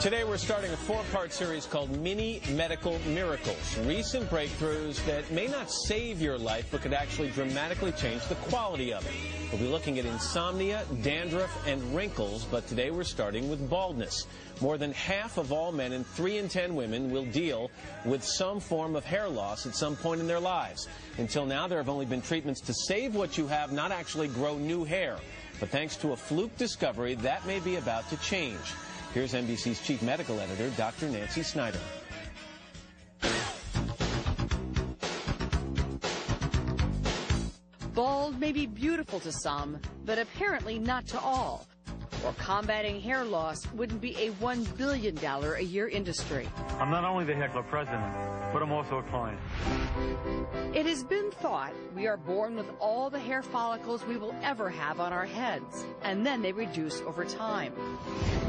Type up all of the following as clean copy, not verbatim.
Today we're starting a four-part series called Mini Medical Miracles. Recent breakthroughs that may not save your life, but could actually dramatically change the quality of it. We'll be looking at insomnia, dandruff, and wrinkles, but today we're starting with baldness. More than half of all men and 3 in 10 women will deal with some form of hair loss at some point in their lives. Until now, there have only been treatments to save what you have, not actually grow new hair. But thanks to a fluke discovery, that may be about to change. Here's NBC's chief medical editor, Dr. Nancy Snyder. Bald may be beautiful to some, but apparently not to all. Or combating hair loss wouldn't be a $1 billion a year industry. I'm not only the hair club president, but I'm also a client. It has been thought we are born with all the hair follicles we will ever have on our heads, and then they reduce over time.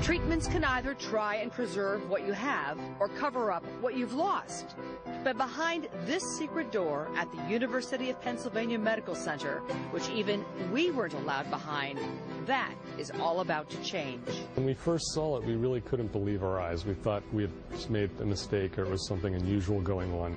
Treatments can either try and preserve what you have or cover up what you've lost. But behind this secret door at the University of Pennsylvania Medical Center, which even we weren't allowed behind, that is all about to change. When we first saw it, we really couldn't believe our eyes. We thought we had just made a mistake or it was something unusual going on.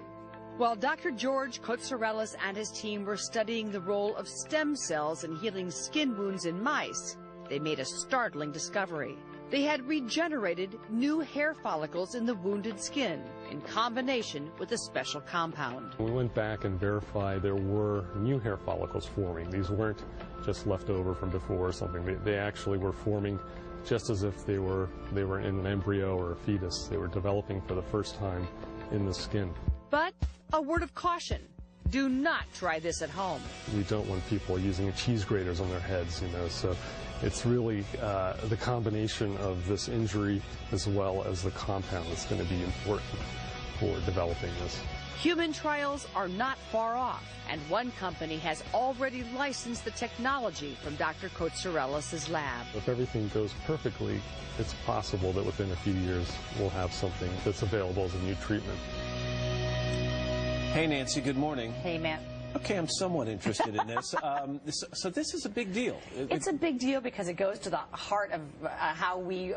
While Dr. George Kotsarellis and his team were studying the role of stem cells in healing skin wounds in mice, they made a startling discovery. They had regenerated new hair follicles in the wounded skin in combination with a special compound. We went back and verified there were new hair follicles forming. These weren't just left over from before or something. They actually were forming just as if they were in an embryo or a fetus. They were developing for the first time in the skin. But a word of caution. Do not try this at home. We don't want people using cheese graters on their heads, so it's really the combination of this injury as well as the compound that's going to be important for developing this. Human trials are not far off, and one company has already licensed the technology from Dr. Kotsarellis' lab. If everything goes perfectly, it's possible that within a few years we'll have something that's available as a new treatment. Hey, Nancy, good morning. Hey, Matt. Okay, I'm somewhat interested in this. So this is a big deal. It's a big deal because it goes to the heart of how we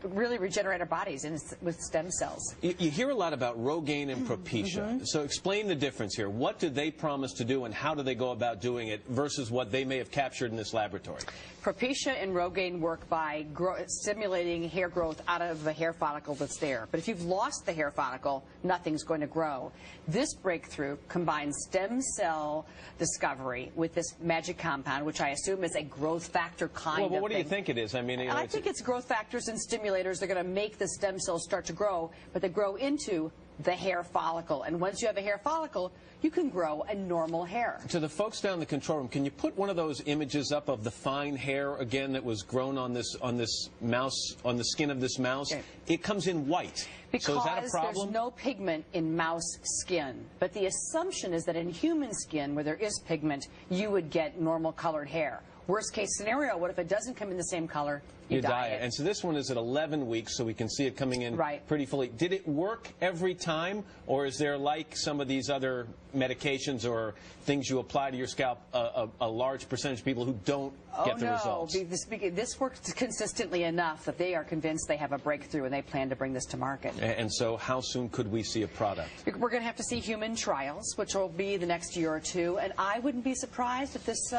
really regenerate our bodies with stem cells. You hear a lot about Rogaine and Propecia. So explain the difference here. What do they promise to do and how do they go about doing it versus what they may have captured in this laboratory? Propecia and Rogaine work by stimulating hair growth out of the hair follicle that's there. But if you've lost the hair follicle, nothing's going to grow. This breakthrough combines stem cell discovery with this magic compound, which I assume is a growth factor kind of thing. Well, what do you think it is? I mean, I think it's growth factors and stimulators. They're going to make the stem cells start to grow, but they grow into the hair follicle. And once you have a hair follicle, you can grow a normal hair. To the folks down in the control room, can you put one of those images up of the fine hair again that was grown on this mouse, on the skin of this mouse? Okay. It comes in white. Because so is that a problem? There's no pigment in mouse skin. But the assumption is that in human skin, where there is pigment, you would get normal colored hair. Worst case scenario, what if it doesn't come in the same color? You dye it. And so this one is at 11 weeks, so we can see it coming in pretty fully. Did it work every time, or is there, like some of these other medications or things you apply to your scalp, a large percentage of people who don't get the results? This works consistently enough that they are convinced they have a breakthrough and they plan to bring this to market. And so how soon could we see a product? We're going to have to see human trials, which will be the next year or two, and I wouldn't be surprised if this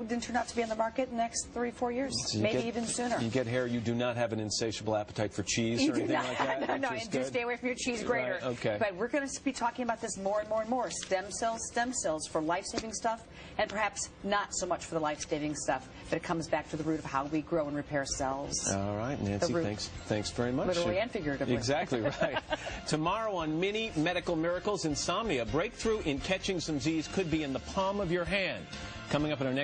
didn't turn out to be on the market in the next 3-4 years, so maybe even sooner. You get hair, you do not have an insatiable appetite for cheese or anything like that? No, and do stay away from your cheese grater. Right, okay. But we're going to be talking about this more and more and more. Stem cells for life-saving stuff, and perhaps not so much for the life-saving stuff, but it comes back to the root of how we grow and repair cells. All right, Nancy, thanks very much. Literally and figuratively. Exactly right. Tomorrow on Mini Medical Miracles, insomnia. Breakthrough in catching some Z's could be in the palm of your hand. Coming up in our next